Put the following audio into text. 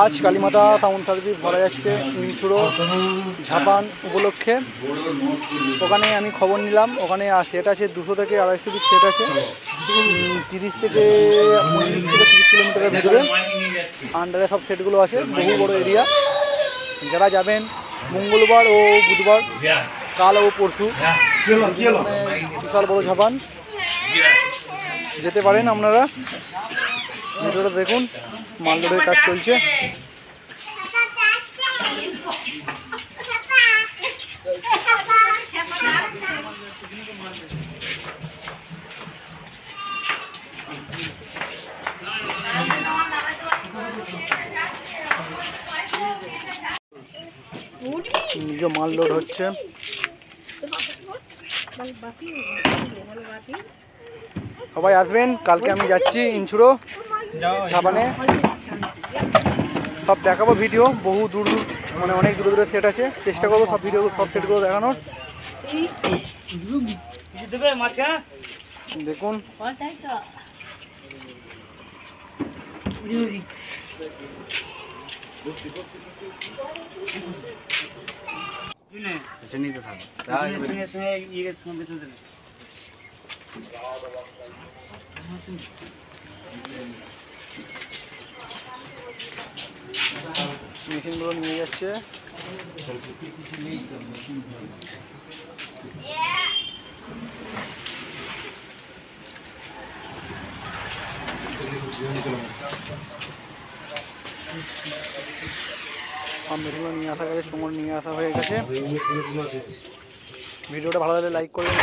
আজ Kalimata sound service ভরা যাচ্ছে ইনচুরো ঝাপান উপলক্ষে। ওখানে আমি খবর নিলাম, ওখানে সেট আছে 200 থেকে 250 পিস সেট আছে, 30 থেকে 30 কিলোমিটারের ভিতরে আন্ডারে সব সেটগুলো আছে। বহু বড় এরিয়া। যারা যাবেন মঙ্গলবার ও বুধবার, কাল ও পরশু, বিশাল বড় ঝাপান, যেতে পারেন আপনারা। ভিডিওটা দেখুন, মাললোডের কাজ চলছে। মাল লোড হচ্ছে। সবাই আসবেন, কালকে আমি যাচ্ছি ইনচুরো ঝাপানে। সব দেখাবো ভিডিও, বহু দূর দূর মানে অনেক দূরে দূরে সেট আছে। চেষ্টা করবো সব ভিডিও সব সেটগুলো দেখানোর। দেখুন মেশিনগুলো নিয়ে যাচ্ছে। মেশিনগুলো নিয়ে আসা গেছে, চুমড় নিয়ে আসা হয়ে গেছে। ভিডিওটা ভালো লাগলে লাইক করবেন।